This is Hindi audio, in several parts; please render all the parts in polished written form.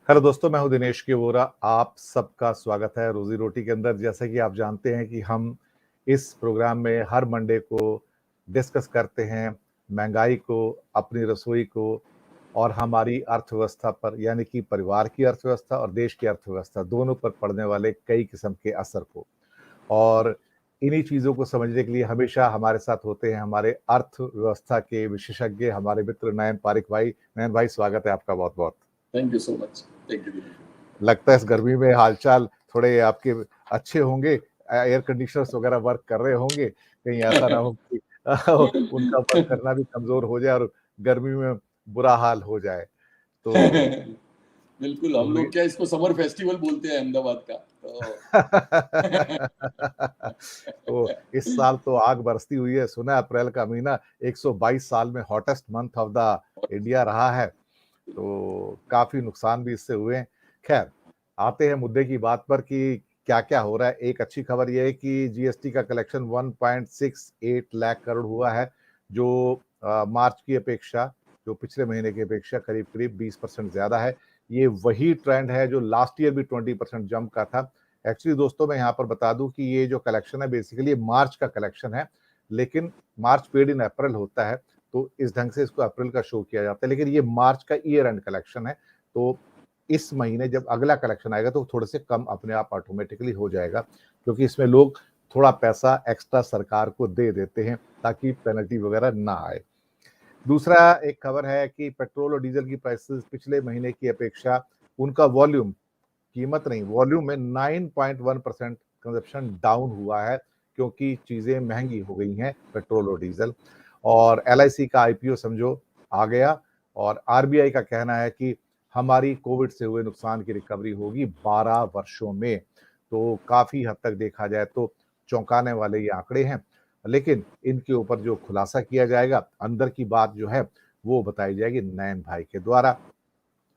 हेलो दोस्तों, मैं हूं दिनेश के वोरा। आप सबका स्वागत है रोजी रोटी के अंदर। जैसे कि आप जानते हैं कि हम इस प्रोग्राम में हर मंडे को डिस्कस करते हैं महंगाई को, अपनी रसोई को और हमारी अर्थव्यवस्था पर, यानी कि परिवार की अर्थव्यवस्था और देश की अर्थव्यवस्था दोनों पर पड़ने वाले कई किस्म के असर को। और इन्हीं चीज़ों को समझने के लिए हमेशा हमारे साथ होते हैं हमारे अर्थव्यवस्था के विशेषज्ञ, हमारे मित्र नयन पारिक भाई। नयन भाई, स्वागत है आपका बहुत बहुत। Thank you so much. Thank you. लगता है इस गर्मी में हालचाल थोड़े आपके अच्छे होंगे, एयर कंडीशनर्स वगैरह वर्क कर रहे होंगे, कहीं ऐसा ना हो कि उनका वर्क करना भी कमजोर हो जाए और गर्मी में बुरा हाल हो जाए। तो बिल्कुल, हम उम्मीद लोग क्या इसको समर फेस्टिवल बोलते हैं अहमदाबाद का, तो तो इस साल तो आग बरसती हुई है। सुना है अप्रैल का महीना 122 साल में hottest month of the India रहा है, तो काफी नुकसान भी इससे हुए हैं। खैर, आते हैं मुद्दे की बात पर कि क्या क्या हो रहा है। एक अच्छी खबर यह है कि जीएसटी का कलेक्शन 1.68 लाख करोड़ हुआ है, जो मार्च की अपेक्षा, जो पिछले महीने की अपेक्षा करीब करीब 20% ज्यादा है। ये वही ट्रेंड है जो लास्ट ईयर भी 20% जंप का था। एक्चुअली दोस्तों, मैं यहाँ पर बता दूं कि ये जो कलेक्शन है बेसिकली मार्च का कलेक्शन है, लेकिन मार्च पेड इन अप्रैल होता है, तो इस ढंग से इसको अप्रैल का शो किया जाता है। लेकिन ये मार्च का ईयर एंड कलेक्शन है, तो इस महीने जब अगला कलेक्शन आएगा तो थोड़े से कम अपने आप ऑटोमेटिकली हो जाएगा, क्योंकि इसमें लोग थोड़ा पैसा एक्स्ट्रा सरकार को दे देते हैं ताकि पेनल्टी वगैरह ना आए। दूसरा एक खबर है कि पेट्रोल और डीजल की प्राइसेस पिछले महीने की अपेक्षा, उनका वॉल्यूम, कीमत नहीं, वॉल्यूम में 9.1% कंजप्शन डाउन हुआ है, क्योंकि चीजें महंगी हो गई हैं, पेट्रोल और डीजल। और एलआईसी का आईपीओ समझो आ गया, और आरबीआई का कहना है कि हमारी कोविड से हुए नुकसान की रिकवरी होगी 12 वर्षों में। तो काफी हद तक देखा जाए तो चौंकाने वाले ये आंकड़े हैं, लेकिन इनके ऊपर जो खुलासा किया जाएगा, अंदर की बात जो है वो बताई जाएगी नयन भाई के द्वारा।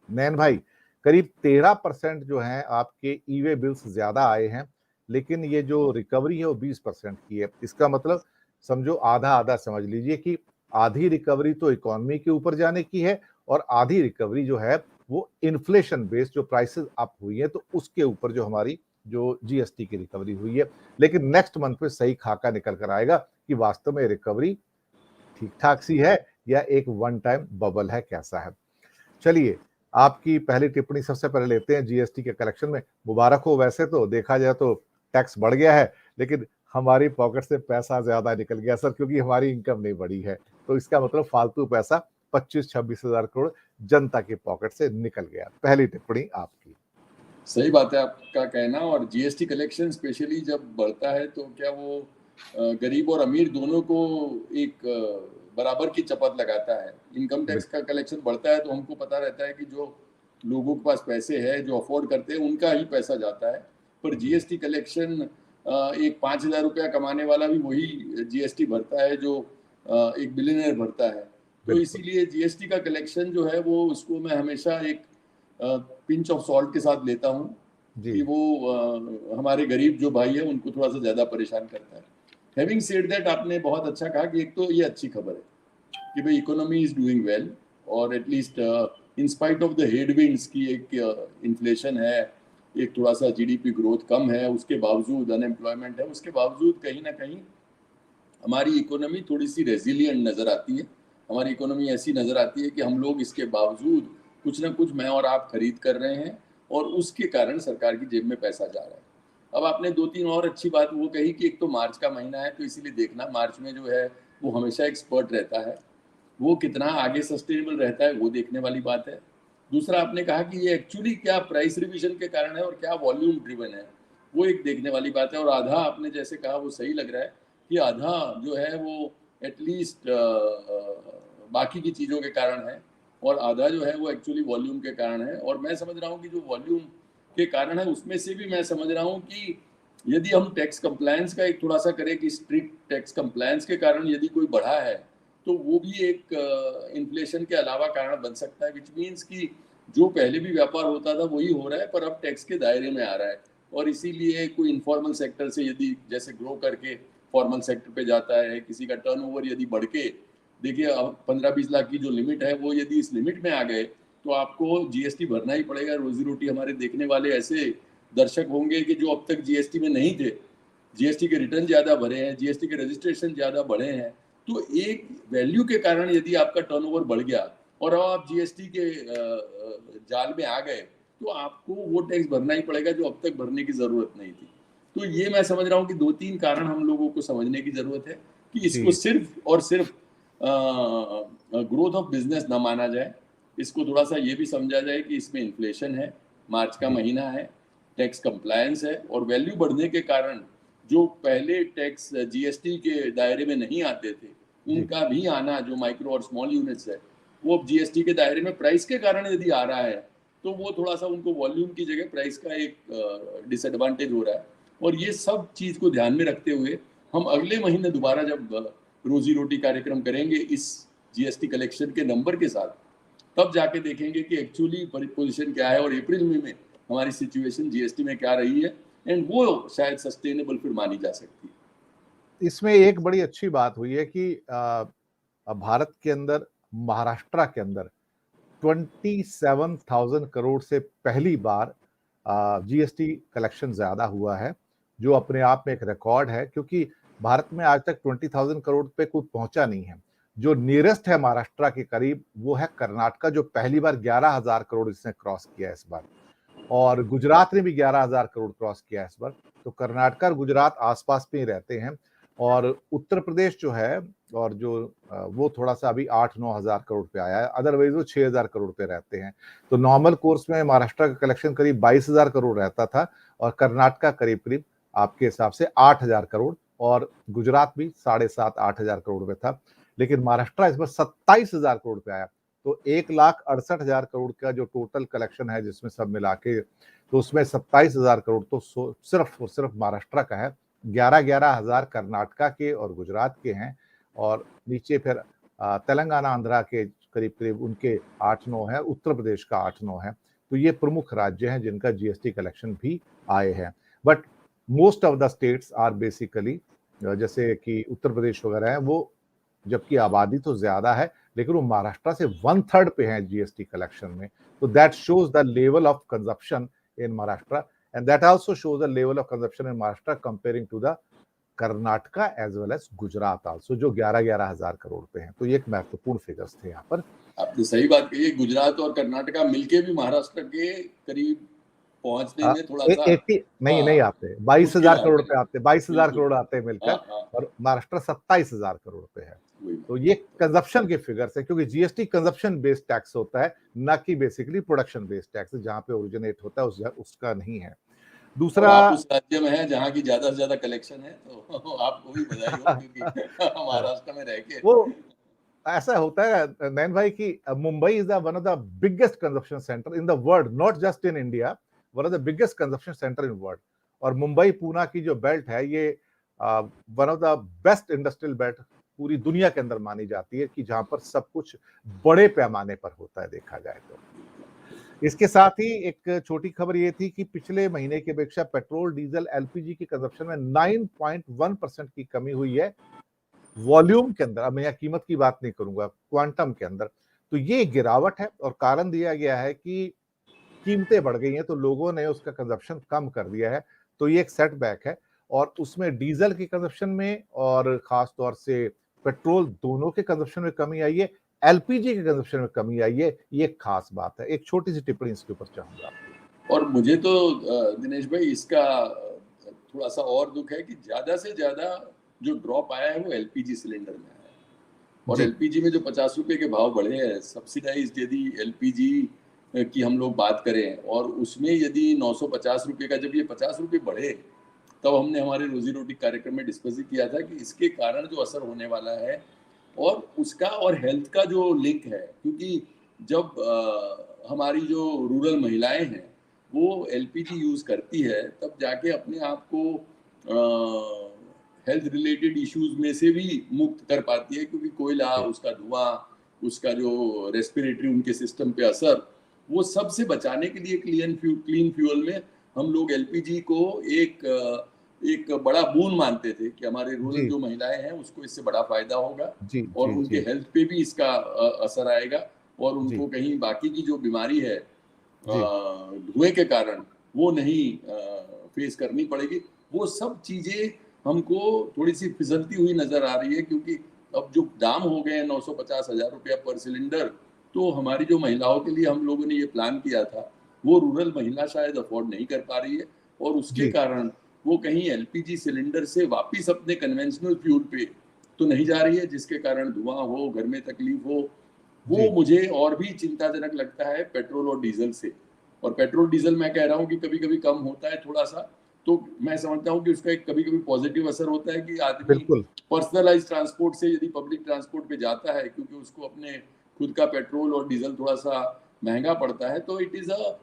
नयन भाई, करीब 13% जो है आपके ई वे बिल्स ज्यादा आए हैं, लेकिन ये जो रिकवरी है वो 20% की है। इसका मतलब समझो आधा आधा समझ लीजिए कि आधी रिकवरी तो इकोनॉमी के ऊपर जाने की है, और आधी रिकवरी जो है वो इन्फ्लेशन बेस्ड जो प्राइसेस अप हुई है तो उसके ऊपर जो हमारी जो जीएसटी की रिकवरी हुई है। लेकिन नेक्स्ट मंथ में सही खाका निकल कर आएगा कि वास्तव में रिकवरी ठीक ठाक सी है या एक वन टाइम बबल है, कैसा है। चलिए, आपकी पहली टिप्पणी सबसे पहले लेते हैं जीएसटी के कलेक्शन में। मुबारक हो, वैसे तो देखा जाए तो टैक्स बढ़ गया है, लेकिन हमारी पॉकेट से पैसा ज्यादा निकल गया सर, क्योंकि हमारी इनकम नहीं बढ़ी है। तो इसका मतलब फालतू पैसा 25-26 हजार करोड़ जनता की पॉकेट से निकल गया। पहली टिप्पणी आपकी। सही बात है आपका कहना। और जीएसटी कलेक्शन स्पेशली जब बढ़ता है तो क्या वो गरीब और अमीर दोनों को एक बराबर की चपत लगाता है। इनकम टैक्स का कलेक्शन बढ़ता है तो हमको पता रहता है कि जो लोगों के पास पैसे है, जो अफोर्ड करते हैं, उनका ही पैसा जाता है। पर जीएसटी कलेक्शन, एक 5,000 रुपया कमाने वाला भी वही जीएसटी भरता है जो एक बिलियनर भरता है। तो बिल्कुल इसीलिए जीएसटी का कलेक्शन जो है वो उसको मैं हमेशा एक पिंच ऑफ सॉल्ट के साथ लेता हूँ जी। कि वो हमारे गरीब जो भाई है उनको थोड़ा सा ज़्यादा परेशान करता है। हैविंग सेड दैट, आपने बहुत अच्छा कहा कि एक तो ये अच्छी खबर है कि भाई इकोनॉमी इज डूइंग वेल, और at least in spite of the headwinds की एक इन्फ्लेशन है, एक थोड़ा सा जीडीपी ग्रोथ कम है, उसके बावजूद अनएम्प्लॉयमेंट है, उसके बावजूद कहीं ना कहीं हमारी इकोनॉमी थोड़ी सी रेजिलियंट नज़र आती है। हमारी इकोनॉमी ऐसी नज़र आती है कि हम लोग इसके बावजूद कुछ ना कुछ, मैं और आप, खरीद कर रहे हैं, और उसके कारण सरकार की जेब में पैसा जा रहा है। अब आपने दो तीन और अच्छी बात वो कही कि एक तो मार्च का महीना है तो इसीलिए देखना, मार्च में जो है वो हमेशा एक स्पर्ट रहता है, वो कितना आगे सस्टेनेबल रहता है वो देखने वाली बात है। दूसरा, आपने कहा कि ये एक्चुअली क्या प्राइस रिविजन के कारण है और क्या वॉल्यूम ड्रिवन है, वो एक देखने वाली बात है। और आधा आपने जैसे कहा वो सही लग रहा है कि आधा जो है वो एटलीस्ट बाकी की चीज़ों के कारण है, और आधा जो है वो एक्चुअली वॉल्यूम के कारण है। और मैं समझ रहा हूँ कि जो वॉल्यूम के कारण है उसमें से भी मैं समझ रहा हूँ कि यदि हम टैक्स कंप्लायंस का एक थोड़ा सा करें कि स्ट्रिक्ट टैक्स कंप्लायंस के कारण यदि कोई बढ़ा है तो वो भी एक इन्फ्लेशन के अलावा कारण बन सकता है, विच मीन्स कि जो पहले भी व्यापार होता था वही हो रहा है, पर अब टैक्स के दायरे में आ रहा है। और इसीलिए कोई इनफॉर्मल सेक्टर से यदि जैसे ग्रो करके फॉर्मल सेक्टर पे जाता है, किसी का टर्नओवर यदि बढ़ के, देखिए 15-20 लाख की जो लिमिट है वो यदि इस लिमिट में आ गए तो आपको जीएसटी भरना ही पड़ेगा। रोजी रोटी हमारे देखने वाले ऐसे दर्शक होंगे कि जो अब तक जीएसटी में नहीं थे, जीएसटी के रिटर्न ज्यादा भरे हैं, जीएसटी के रजिस्ट्रेशन ज्यादा बढ़े हैं। तो एक वैल्यू के कारण यदि आपका टर्नओवर बढ़ गया और अब आप जीएसटी के जाल में आ गए, तो आपको वो टैक्स भरना ही पड़ेगा जो अब तक भरने की जरूरत नहीं थी। तो ये मैं समझ रहा हूँ कि 2-3 कारण हम लोगों को समझने की जरूरत है कि इसको जी सिर्फ और सिर्फ ग्रोथ ऑफ बिजनेस ना माना जाए। इसको थोड़ा सा ये भी समझा जाए कि इसमें इन्फ्लेशन है, मार्च का जी महीना है, टैक्स कंप्लायंस है, और वैल्यू बढ़ने के कारण जो पहले टैक्स जीएसटी के दायरे में नहीं आते थे, जी उनका भी आना, जो माइक्रो और स्मॉल यूनिट्स है, वो अब जीएसटी के दायरे में प्राइस के कारण यदि आ रहा है, तो वो थोड़ा सा उनको वॉल्यूम की जगह प्राइस का एक डिसएडवांटेज हो रहा है। और ये सब चीज को ध्यान में रखते हुए हम अगले महीने दोबारा जब रोजी रोटी कार्यक्रम करेंगे इस जीएसटी कलेक्शन के नंबर के साथ, तब जाके देखेंगे कि एक्चुअली पोजीशन क्या है और अप्रैल में हमारी सिचुएशन जीएसटी में क्या रही है, एंड वो शायद सस्टेनेबल फिर मानी जा सकती है। इसमें एक बड़ी अच्छी बात हुई है कि भारत के अंदर, महाराष्ट्र के अंदर 27,000 करोड़ से पहली बार जीएसटी कलेक्शन ज्यादा हुआ है, जो अपने आप में एक रिकॉर्ड है, क्योंकि भारत में आज तक 20,000 करोड़ पे कोई पहुंचा नहीं है। जो नियरेस्ट है महाराष्ट्र के करीब, वो है कर्नाटका, जो पहली बार 11,000 करोड़ इसने क्रॉस किया इस बार, और गुजरात ने भी 11,000 करोड़ क्रॉस किया इस बार। तो कर्नाटका और गुजरात आसपास में ही रहते हैं, और उत्तर प्रदेश जो है, और जो वो थोड़ा सा अभी 8-9 हजार करोड़ पे आया है, अदरवाइज वो 6,000 करोड़ पे रहते हैं। तो नॉर्मल कोर्स में महाराष्ट्र का कलेक्शन करीब 22,000 करोड़ रहता था, और कर्नाटका करीब करीब आपके हिसाब से 8,000 करोड़, और गुजरात भी 7,500-8,000 करोड़ में था। लेकिन महाराष्ट्र इस बार 27,000 करोड़ पे आया। तो 1,68,000 करोड़ का जो टोटल कलेक्शन है जिसमें सब मिला के, तो उसमें 27,000 करोड़ तो सिर्फ और सिर्फ महाराष्ट्र का है। 11-11 हजार कर्नाटका के और गुजरात के हैं, और नीचे फिर तेलंगाना, आंध्रा के करीब करीब उनके 8-9 है, उत्तर प्रदेश का 8-9 है। तो ये प्रमुख राज्य हैं जिनका जीएसटी कलेक्शन भी आए हैं। But most of the states are basically, जैसे कि उत्तर प्रदेश वगैरह है, वो जबकि आबादी तो ज्यादा है, लेकिन वो महाराष्ट्र से 1/3 पे है जीएसटी कलेक्शन में। तो that shows the level of consumption in Maharashtra, and that also shows the level of consumption in Maharashtra comparing to the Karnataka as well as Gujarat also, जो 11-11 हजार करोड़ पे हैं। तो ये एक महत्वपूर्ण फिगर्स थे यहाँ पर। आपने सही बात कही है, गुजरात और कर्नाटका मिलके भी महाराष्ट्र के करीब पहुंचने में थोड़ा सा 80 नहीं नहीं आते, मुश्किल 22,000 आ करोड़ गई। पे आते, 22,000 बिल्कुल। करोड़ आते हैं हाँ मिलकर, हाँ, और महाराष्ट्र 27,000 करोड़ पे है। वही। तो ये कंजप्शन के फिगर्स है, क्योंकि जीएसटी कंजप्शन बेस्ड टैक्स होता है, ना कि बेसिकली प्रोडक्शन बेस्ड टैक्स, जहां पे ओरिजिनेट होता है उसका नहीं है। और दूसरा आप उस राज्य में हैं जहाँ की ज्यादा से ज्यादा कलेक्शन है, तो आपको भी बधाई हो, क्योंकि महाराष्ट्र में रह के वो ऐसा होता है नैन भाई कि Mumbai is one of the biggest consumption centre in the world, not just in India, one of the biggest consumption centre in world. और मुंबई पूना की जो बेल्ट है, ये one of the best industrial belt पूरी दुनिया के अंदर मानी जाती है, कि जहां पर सब कुछ बड़े पैमाने पर होता है देखा जाए तो। इसके साथ ही एक छोटी खबर ये थी कि पिछले महीने की अपेक्षा पेट्रोल, डीजल, एलपीजी की कंजप्शन में 9.1% की कमी हुई है वॉल्यूम के अंदर। अब मैं यहाँ कीमत की बात नहीं करूंगा, क्वांटम के अंदर। तो ये गिरावट है, और कारण दिया गया है कि कीमतें बढ़ गई हैं, तो लोगों ने उसका कंजप्शन कम कर दिया है। तो ये एक सेटबैक है, और उसमें डीजल की कंजप्शन में और खास तौर से पेट्रोल, दोनों के कंजप्शन में कमी आई है, एलपीजी के कंजप्शन में कमी आई है। ये एक खास बात है। एक छोटी सी टिप्पणी इसके ऊपर चाहूंगा। और मुझे तो दिनेश भाई इसका थोड़ा सा और दुख है कि ज्यादा से ज्यादा जो ड्रॉप आया है वो एलपीजी सिलेंडर में आया है। और जी एलपीजी में जो 50 रुपए के भाव बढ़े हैं, सब्सिडाइज्ड यदि एलपीजी की हम लोग बात करें, और उसमें यदि 950 रुपए का जब ये 50 रुपए बढ़े, तब हमने हमारे रोजी रोटी कार्यक्रम में डिस्कस किया था कि इसके कारण जो असर होने वाला है, और उसका और हेल्थ का जो लिंक है, क्योंकि जब हमारी जो रूरल महिलाएं हैं वो एलपीजी यूज करती है, तब जाके अपने आप को हेल्थ रिलेटेड इश्यूज में से भी मुक्त कर पाती है, क्योंकि कोयला, उसका धुआं, उसका जो रेस्पिरेटरी उनके सिस्टम पे असर, वो सबसे बचाने के लिए क्लीन फ्यूल में हम लोग एलपीजी को एक बड़ा बून मानते थे कि हमारे रूरल जी जो महिलाएं हैं उसको इससे बड़ा फायदा होगा जी और जी उनके जी हेल्थ पे भी इसका असर आएगा। और जी, उनको कहीं बाकी की जो बीमारी है जी, धुएं के कारण वो नहीं फेस करनी पड़ेगी। वो सब चीजें हमको थोड़ी सी फिसलती हुई नजर आ रही है, क्योंकि अब जो दाम हो गए हैं 950,000 रुपया पर सिलेंडर, तो हमारी जो महिलाओं के लिए हम लोगों ने ये प्लान किया था, वो रूरल महिला शायद अफोर्ड नहीं कर पा रही है, और उसके जी, कारण वो कहीं एलपीजी सिलेंडर से वापिस अपने कन्वेंशनल फ्यूल पे तो नहीं जा रही है, जिसके कारण धुआं हो, घर में तकलीफ हो। वो जी, मुझे और भी चिंताजनक लगता है पेट्रोल और डीजल से। और पेट्रोल डीजल मैं कह रहा हूँ कि कभी कभी कम होता है थोड़ा सा, तो मैं समझता हूँ कि उसका एक कभी कभी पॉजिटिव असर होता है कि आदमी बिल्कुल। पर्सनलाइज ट्रांसपोर्ट से यदि पब्लिक ट्रांसपोर्ट पे जाता है, क्योंकि उसको अपने खुद का पेट्रोल और डीजल थोड़ा सा महंगा पड़ता है, तो it is a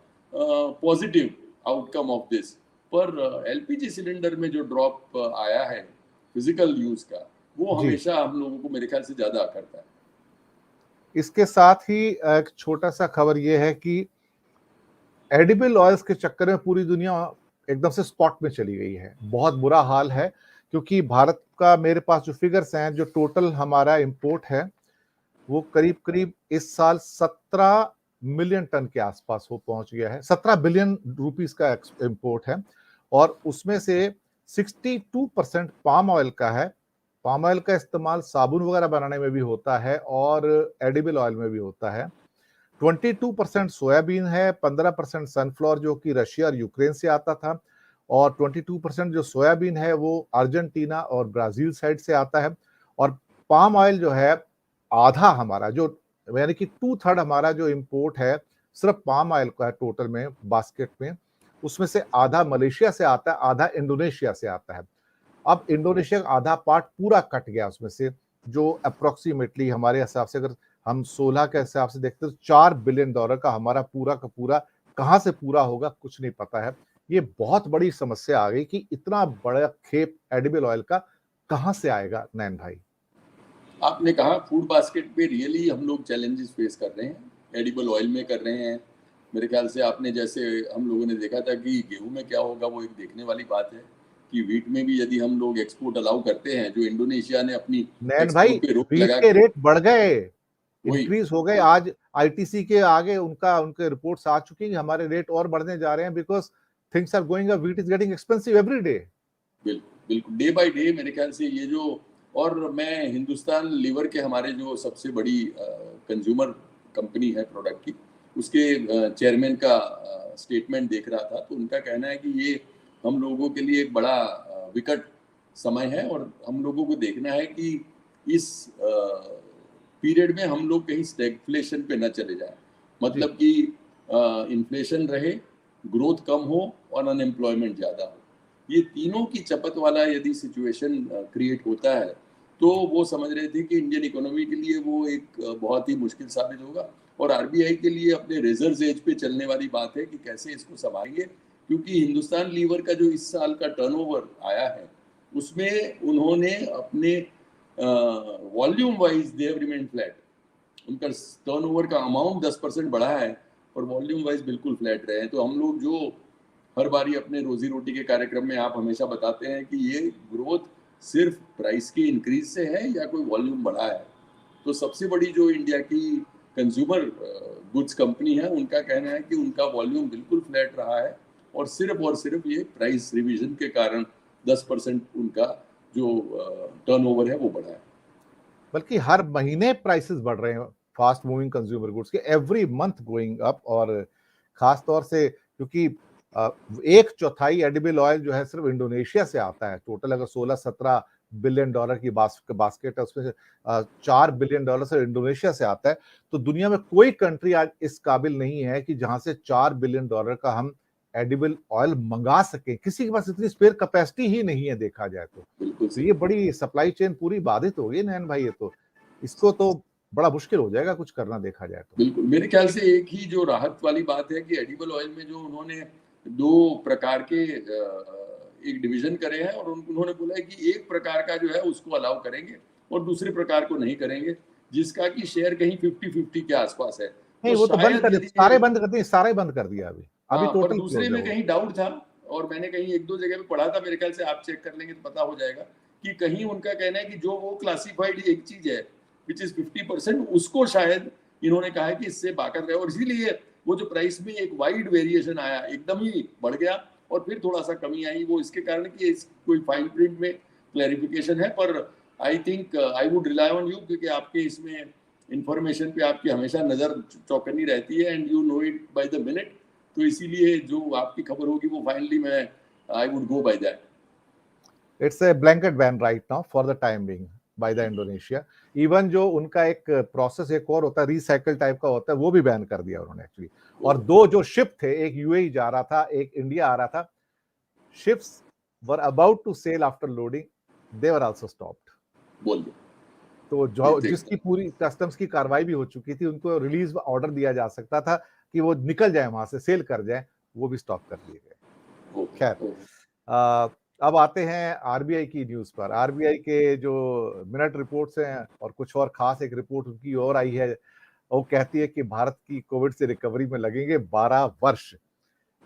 positive outcome of this. पर एलपीजी सिलेंडर में जो ड्रॉप आया है फिजिकल यूज का, वो जी, हमेशा हम लोगों को मेरे ख्याल से ज्यादा करता है। इसके साथ ही एक छोटा-सा खबर ये है कि एडिबल ऑयल्स के चक्कर में पूरी दुनिया एकदम से स्पॉट में चली गई है। बहुत बुरा हाल है, क्योंकि भारत का मेरे पास जो फिगर्स हैं, जो टोटल हमारा इंपोर्ट है, वो करीब-करीब इस साल 17 मिलियन टन के आसपास वो पहुंच गया है। 17 बिलियन रुपीस का इंपोर्ट है, और उसमें से 62% पाम ऑयल का है। पाम ऑयल का इस्तेमाल साबुन वगैरह बनाने में भी होता है और एडिबल ऑयल में भी होता है। 22% सोयाबीन है, 15% सनफ्लावर जो कि रशिया और यूक्रेन से आता था, और 22% जो सोयाबीन है वो अर्जेंटीना और ब्राजील साइड से आता है। और पाम ऑयल जो है, आधा हमारा जो, यानी कि 2/3 हमारा जो इंपोर्ट है सिर्फ पाम ऑयल का है टोटल में बास्केट में। उसमें से आधा मलेशिया से आता है, आधा इंडोनेशिया से आता है। अब इंडोनेशिया का आधा पार्ट पूरा कट गया उसमें से, जो अप्रोक्सीमेटली हमारे हिसाब से अगर हम 16 के हिसाब से देखते हैं तो $4 बिलियन का हमारा पूरा का पूरा कहाँ से पूरा होगा कुछ नहीं पता है। ये बहुत बड़ी समस्या आ गई कि इतना बड़ा खेप एडिबल ऑयल का कहाँ से आएगा नैन भाई? आपने कहा फूड बास्केट पे रियली हम लोग चैलेंजेस फेस कर रहे हैं, एडिबल ऑयल में कर रहे हैं। मेरे ख्याल से आपने जैसे हम लोगों ने देखा था कि गेहूं में क्या होगा, वो एक देखने वाली बात है कि व्हीट में भी यदि हम लोग एक्सपोर्ट अलाउ करते हैं, जो इंडोनेशिया ने अपनी नैन भाई, एक्सपोर्ट पे रोक व्हीट लगा के के। रेट बढ़ गए, वही इंक्रीज हो गए। आज आईटीसी के आगे उनका उनके रिपोर्ट्स आ चुकी हैं, हमारे रेट और बढ़ने जा रहे हैं, because things are going up, wheat is getting expensive every day. बिल्कुल बिल्कुल डे बाय डे मेरे ख्याल से ये जो, और मैं हिंदुस्तान लीवर के हमारे जो सबसे बड़ी कंज्यूमर कंपनी है प्रोडक्ट की, उसके चेयरमैन का स्टेटमेंट देख रहा था, तो उनका कहना है कि ये हम लोगों के लिए एक बड़ा विकट समय है, और हम लोगों को देखना है कि इस पीरियड में हम लोग कहीं स्टैगफ्लेशन पे न चले जाएं। जी, मतलब कि इन्फ्लेशन रहे, ग्रोथ कम हो और अनएम्प्लॉयमेंट ज़्यादा हो। ये तीनों की चपत वाला यदि सिचुएशन क्रिएट होता है, तो जी, वो समझ रहे थे कि इंडियन इकोनॉमी के लिए वो एक बहुत ही मुश्किल साबित होगा, और आरबीआई के लिए अपने रिजर्व एज पे चलने वाली बात है कि कैसे इसको संभालेंगे। क्योंकि हिंदुस्तान लीवर का जो इस साल का टर्नओवर आया है, उसमें उन्होंने अपने volume wise they have remain flat. उनका टर्नओवर का अमाउंट 10% बढ़ा है, और वॉल्यूम वाइज बिल्कुल फ्लैट रहे हैं। तो हम लोग जो हर बारी अपने रोजी रोटी के कार्यक्रम में आप हमेशा बताते हैं कि ये ग्रोथ सिर्फ प्राइस के इंक्रीज से है या कोई वॉल्यूम बढ़ा है, तो सबसे बड़ी जो इंडिया की कंज्यूमर गुड्स कंपनी है, उनका कहना है कि उनका वॉल्यूम बिल्कुल फ्लैट रहा है, और सिर्फ ये प्राइस रिवीजन के कारण 10% उनका जो टर्नओवर है वो बढ़ा है। बल्कि हर महीने प्राइसेस बढ़ रहे हैं फास्ट मूविंग कंज्यूमर गुड्स के, एवरी मंथ गोइंग अप। और खास तौर से क्योंकि अ, एक चौथाई एडिबल ऑयल जो है सिर्फ इंडोनेशिया से आता है। टोटल अगर 16-17 बिलियन डॉलर की बास्केट है, उसमें से $4 बिलियन से इंडोनेशिया से आता है। तो दुनिया में कोई कंट्री आज इस काबिल नहीं है कि जहां से $4 बिलियन का हम एडिबल ऑयल मंगा सकें। किसी के पास इतनी स्पेयर कैपेसिटी ही नहीं है देखा जाए तो। बिल्कुल तो सही। ये बड़ी सप्लाई चेन पूरी बाधित हो गई नैन भाई, ये तो इसको तो बड़ा मुश्किल हो जाएगा कुछ करना देखा जाए तो। बिल्कुल, मेरे ख्याल से एक ही जो राहत वाली बात है कि एडिबल ऑयल में जो उन्होंने 2 प्रकार के एक डिवीज़न करे हैं, और उन्होंने बोला है कि एक प्रकार का जो है उसको अलाउ करेंगे और दूसरे प्रकार को नहीं करेंगे, जिसका कि शेयर कहीं 50-50 के आसपास है। नहीं, तो वो तो बंद शायद कर यदि सारे बंद कर दिए, सारे बंद कर दिया अभी। अभी हाँ, पर टोटल दूसरे क्लोज़ है में वो। कहीं डाउट था, और मैंने कहीं 1-2 जगह पे पढ़ा था, मेरे ख्याल से आप चेक कर लेंगे तो पता हो जाएगा कि कहीं उनका कहना है कि जो वो क्लासिफाइड एक चीज़ है, व्हिच इज़ 50%, उसको शायद इन्होंने कहा है कि इससे बाकायदा रहे, और इसीलिए वो जो प्राइस में एक वाइड वेरिएशन आया, एकदम ही बढ़ गया और फिर थोड़ा सा कमी आई, वो इसके कारण कि कोई फाइन प्रिंट में क्लैरिफिकेशन है। पर I think I would rely on you, क्योंकि आपके इसमें इंफॉर्मेशन पे आपकी हमेशा नजर चौकन्नी रहती है and you know it by the minute, तो इसीलिए जो आपकी खबर होगी वो फाइनली मैं I would go by that. It's a blanket ban right now for the time being by the Indonesia. Even जो उनका एक प्रोसेस एक और होता है, रिसाइकल टाइप का होता है, वो भी बैन कर दिया उन्होंने एक्चुअली। और दो जो शिप थे, एक यूएई जा रहा था, एक इंडिया आ रहा था, ships were about to sail after loading, they were also stopped. बोल दो तो जो जिसकी पूरी कस्टम्स की कार्रवाई भी हो चुकी थी, उनको रिलीज ऑर्डर दिया जा सकता था कि वो निकल जाए वहां से, सेल कर जाए, वो भी स्टॉप कर दिए गए। खैर, अब आते हैं आरबीआई की न्यूज पर। आरबीआई के जो मिनट रिपोर्ट्स हैं और कुछ और खास एक रिपोर्ट उनकी और आई है, वो कहती है कि भारत की कोविड से रिकवरी में लगेंगे 12 वर्ष।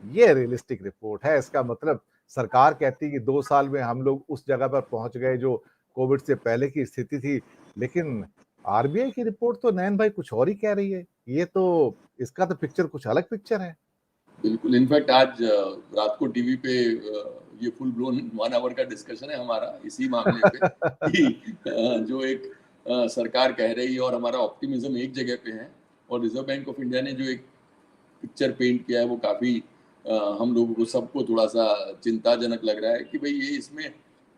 ये रियलिस्टिक रिपोर्ट है। इसका मतलब सरकार कहती है कि 2 साल में हम लोग उस जगह पर पहुंच गए जो कोविड से पहले की स्थिति थी, लेकिन आरबीआई की रिपोर्ट तो नयन भाई कुछ और ही कह रही है। ये तो, इसका तो पिक्चर कुछ अलग पिक्चर है। बिल्कुल, इनफैक्ट आज रात को टीवी पे ये फुल ब्लोन 1 आवर का डिस्कशन है हमारा इसी मामले पे कि जो एक सरकार कह रही है और हमारा ऑप्टिमिज्म एक जगह पे है, और रिजर्व बैंक ऑफ इंडिया ने जो एक पिक्चर पेंट किया है वो काफी हम लोगों को सबको थोड़ा सा चिंताजनक लग रहा है कि भाई ये इसमें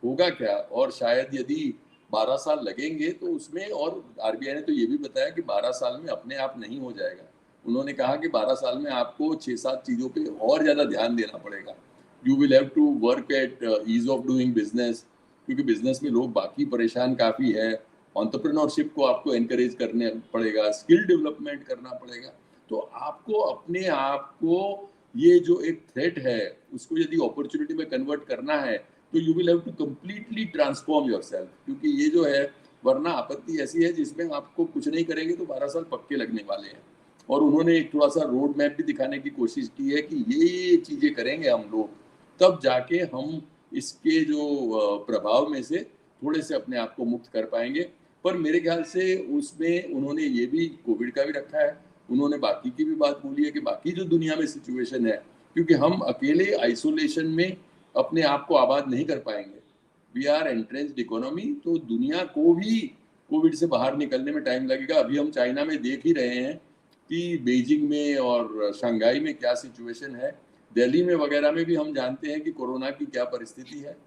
होगा क्या, और शायद यदि 12 साल लगेंगे तो उसमें, और आरबीआई ने तो ये भी बताया कि 12 साल में अपने आप नहीं हो जाएगा। उन्होंने कहा कि 12 साल में आपको 6-7 चीज़ों पे और ज़्यादा ध्यान देना पड़ेगा। You will have to work at ease of doing business, क्योंकि बिजनेस में लोग बाकी परेशान काफ़ी है। एंटरप्रेन्योरशिप को आपको एनकरेज करने पड़ेगा, स्किल डेवलपमेंट करना पड़ेगा। तो आपको अपने आप को, ये जो एक थ्रेट है उसको यदि अपॉर्चुनिटी में कन्वर्ट करना है, तो you will have to completely transform yourself, क्योंकि ये जो है, वरना आपत्ति ऐसी है जिसमें आपको कुछ नहीं करेंगे तो 12 साल पक्के लगने वाले हैं। और उन्होंने एक थोड़ा सा रोड मैप भी दिखाने की कोशिश की है कि ये चीजें करेंगे हम लोग, तब जाके हम इसके जो प्रभाव में से थोड़े से अपने आप को मुक्त कर पाएंगे। पर मेरे ख्याल से उसमें उन्होंने ये भी कोविड का भी रखा है, उन्होंने बाकी की भी बात बोली है कि बाकी जो दुनिया में सिचुएशन है, क्योंकि हम अकेले आइसोलेशन में अपने आप को आबाद नहीं कर पाएंगे। वी आर एंट्रेंस्ड इकोनॉमी, तो दुनिया को भी कोविड से बाहर निकलने में टाइम लगेगा। अभी हम चाइना में देख ही रहे हैं कि बीजिंग में और शंघाई में क्या सिचुएशन है, दिल्ली में वगैरह में भी हम जानते हैं कि कोरोना की क्या परिस्थिति है।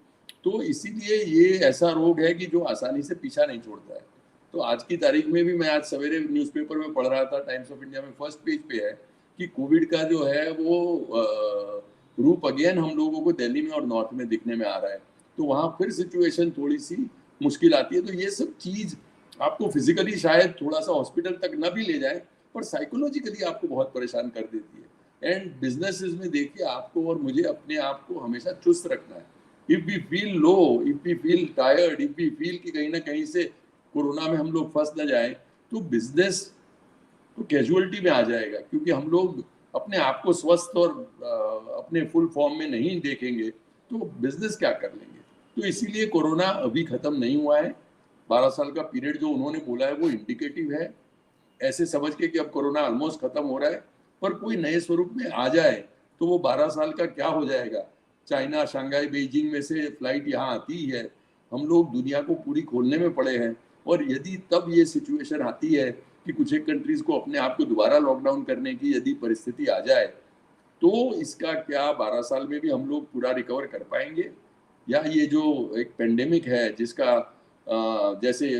तो इसीलिए ये ऐसा रोग है कि जो आसानी से पीछा नहीं छोड़ता है। तो आज की तारीख में भी मैं आज सवेरे न्यूज़पेपर में पढ़ रहा था, टाइम्स ऑफ इंडिया में फर्स्ट पेज पे है कि कोविड का जो है वो रूप अगेन हम लोगों को दिल्ली में और नॉर्थ में दिखने में आ रहा है। तो वहाँ फिर सिचुएशन थोड़ी सी मुश्किल आती है। तो ये सब चीज़ आपको फिजिकली शायद थोड़ा सा हॉस्पिटल तक न भी ले जाए, पर साइकोलॉजिकली आपको बहुत परेशान कर देती है। एंड बिजनेसेस में देखिए, आपको और मुझे अपने आप को हमेशा चुस्त रखना है। If we feel low, if we feel tired, if we feel कि कहीं ना कहीं से कोरोना में हम लोग फंस ना जाए, तो बिजनेस तो कैजुअलिटी में आ जाएगा, क्योंकि हम लोग अपने आप को स्वस्थ और अपने फुल फॉर्म में नहीं देखेंगे तो बिजनेस क्या कर लेंगे। तो इसीलिए कोरोना अभी खत्म नहीं हुआ है। 12 साल का पीरियड जो उन्होंने बोला है वो इंडिकेटिव है, ऐसे समझ के कि अब कोरोना ऑलमोस्ट खत्म हो रहा है, पर कोई नए स्वरूप में आ जाए तो वो 12 साल का क्या हो जाएगा। चाइना, शंघाई, बीजिंग में से फ्लाइट यहाँ आती ही है, हम लोग दुनिया को पूरी खोलने में पड़े हैं। और यदि तब ये सिचुएशन आती है कि कुछ एक कंट्रीज को अपने आप को दोबारा लॉकडाउन करने की यदि परिस्थिति आ जाए, तो इसका क्या 12 साल में भी हम लोग पूरा रिकवर कर पाएंगे, या ये जो एक पेंडेमिक है जिसका जैसे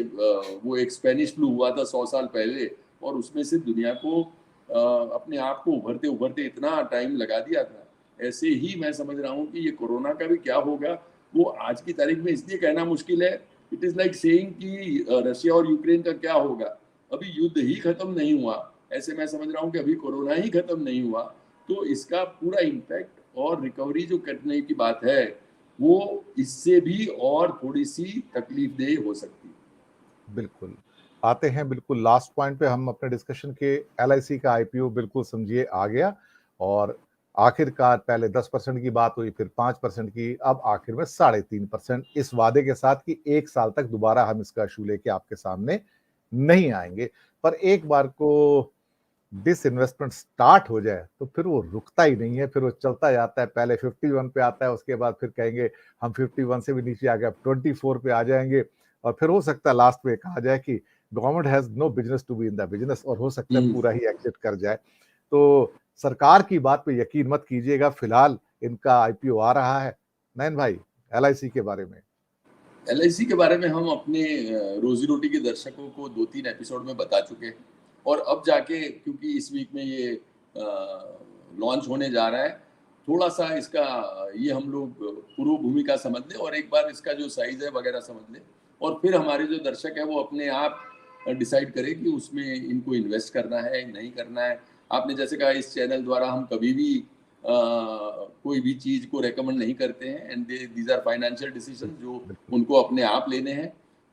वो एक स्पेनिश फ्लू हुआ था 100 साल पहले, और उसमें से दुनिया को अपने आप को उभरते उभरते इतना टाइम लगा दिया था, ऐसे ही मैं समझ रहा हूँ कि ये कोरोना का भी क्या होगा वो आज की तारीख में इसलिए कहना मुश्किल है। इट इज लाइक सेइंग कि रशिया और यूक्रेन का क्या होगा, अभी युद्ध ही खत्म नहीं हुआ, ऐसे मैं समझ रहा हूँ कि अभी कोरोना ही खत्म नहीं हुआ। तो इसका पूरा इम्पैक्ट और रिकवरी जो करने की बात है वो इससे भी और थोड़ी सी तकलीफदेह हो सकती है। बिल्कुल। आते हैं बिल्कुल लास्ट पॉइंट पे हम अपने डिस्कशन के। एलआईसी का आईपीओ बिल्कुल समझिए आ गया, और आखिरकार पहले 10% की बात हुई, फिर 5% की, अब आखिर में 3.5%, इस वादे के साथ कि 1 साल तक दोबारा हम इसका इशू लेके आपके सामने नहीं आएंगे। पर एक बार को डिसइन्वेस्टमेंट स्टार्ट हो जाए तो फिर वो रुकता ही नहीं है, फिर वो चलता जाता है। पहले 51 पे आता है, उसके बाद फिर कहेंगे हम 51 से भी नीचे आ गए, अब 24 पे आ जाएंगे, और फिर हो सकता है लास्ट में कहा जाए कि government has no business to be in the business, और हो सकता है पूरा ही एग्जिट कर जाए। तो सरकार की बात पे यकीन मत कीजिएगा, फिलहाल इनका आईपीओ आ रहा है। नयन भाई, एलआईसी के बारे में। एलआईसी के बारे में हम अपने रोजी रोटी के दर्शकों को 2-3 एपिसोड में बता चुके हैं, और अब जाके क्योंकि इस वीक में ये लॉन्च होने जा रहा है, थोड़ा सा इसका ये हम लोग पूर्व भूमिका समझ लें और एक बार इसका जो साइज है वगैरह समझ लें, और फिर हमारे जो दर्शक है वो अपने आप डिसाइड करें कि उसमें इनको इन्वेस्ट करना है नहीं करना है। आपने जैसे कहा, इस चैनल द्वारा हम कभी भी कोई भी चीज को रेकमेंड नहीं करते हैं, and these are financial decision जो बिल्कुल उनको अपने आप लेने हैं।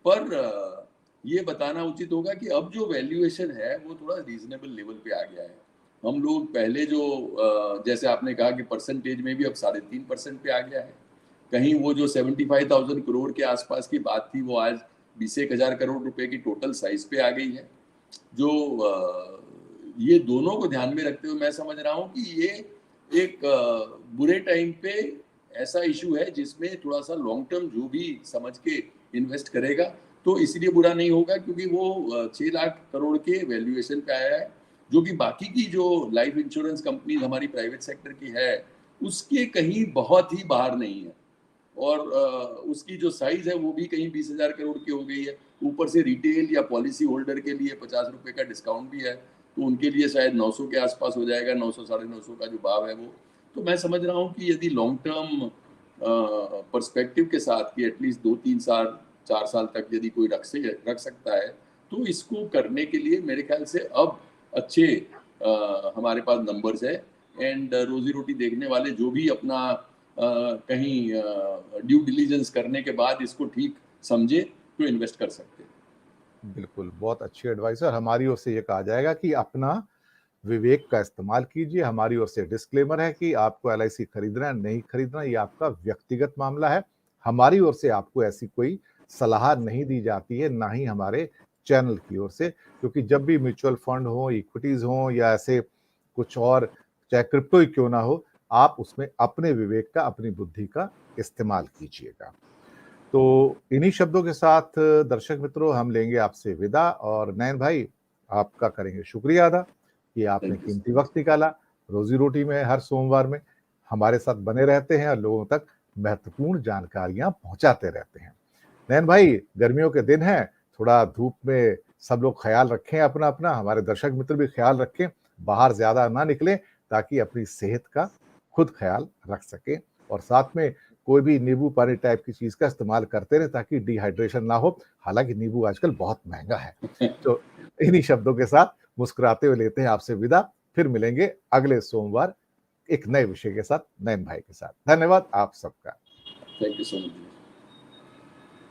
पर ये बताना उचित होगा कि अब जो वैल्यूएशन है वो थोड़ा रीजनेबल लेवल पे आ गया है। हम लोग पहले जो जैसे आपने कहा कि परसेंटेज में भी अब 3.5% पे आ गया है। कहीं वो जो 75,000 करोड़ के आसपास की बात थी, वो आज 21,000 करोड़ रुपए की टोटल साइज पे आ गई है। जो ये दोनों को ध्यान में रखते हुए मैं समझ रहा हूँ कि ये एक बुरे टाइम पे ऐसा इशू है जिसमें थोड़ा सा लॉन्ग टर्म जो भी समझ के इन्वेस्ट करेगा तो इसलिए बुरा नहीं होगा, क्योंकि वो 6 लाख करोड़ के वैल्यूएशन पे आया है, जो कि बाकी की जो लाइफ इंश्योरेंस कंपनी हमारी प्राइवेट सेक्टर की है उसके कहीं बहुत ही बाहर नहीं है। और उसकी जो साइज है वो भी कहीं 20,000 करोड़ की हो गई है। ऊपर से रिटेल या पॉलिसी होल्डर के लिए 50 रुपए का डिस्काउंट भी है, तो उनके लिए शायद 900 के आसपास हो जाएगा, 900 950 का जो भाव है वो। तो मैं समझ रहा हूँ कि यदि लॉन्ग टर्म पर्सपेक्टिव के साथ कि एटलीस्ट 2-3 साल 4 साल तक यदि कोई रख सकता है, तो इसको करने के लिए मेरे ख्याल से अब अच्छे हमारे पास नंबर्स है। एंड रोजी रोटी देखने वाले जो भी अपना कहीं ड्यू डिलीजेंस करने के बाद इसको ठीक समझे तो इन्वेस्ट कर सकते हैं। बिल्कुल, बहुत अच्छी एडवाइस है। और हमारी ओर से ये कहा जाएगा कि अपना विवेक का इस्तेमाल कीजिए। हमारी ओर से डिस्क्लेमर है कि आपको एलआईसी खरीदना है नहीं खरीदना, ये आपका व्यक्तिगत मामला है। हमारी ओर से आपको ऐसी कोई सलाह नहीं दी जाती है, ना ही हमारे चैनल की ओर से, क्योंकि जब भी म्यूचुअल फंड हो, इक्विटीज हो, या ऐसे कुछ और, चाहे क्रिप्टो ही क्यों ना हो, आप उसमें अपने विवेक का, अपनी बुद्धि का इस्तेमाल कीजिएगा। तो इन्हीं शब्दों के साथ दर्शक मित्रों, हम लेंगे आपसे विदा। और नयन भाई, आपका करेंगे शुक्रिया अदा कि आपने थैंक यू कीमती सो वक्त मच। निकाला। रोजी रोटी में हर सोमवार में हमारे साथ बने रहते हैं और लोगों तक महत्वपूर्ण जानकारियां पहुंचाते रहते हैं। नयन भाई, गर्मियों के दिन हैं, थोड़ा धूप में सब लोग ख्याल रखें अपना अपना, हमारे दर्शक मित्र भी ख्याल रखें, बाहर ज्यादा ना निकलें, ताकि अपनी सेहत का खुद ख्याल रख सकें। और साथ में कोई भी नींबू पानी टाइप की चीज का इस्तेमाल करते रहे, ताकि डिहाइड्रेशन ना हो। हालांकि नींबू आजकल बहुत महंगा है। तो इन्हीं शब्दों के साथ मुस्कुराते हुए लेते हैं आपसे विदा। फिर मिलेंगे अगले सोमवार एक नए विषय के साथ, नयन भाई के साथ। धन्यवाद आप सबका। Thank you so much.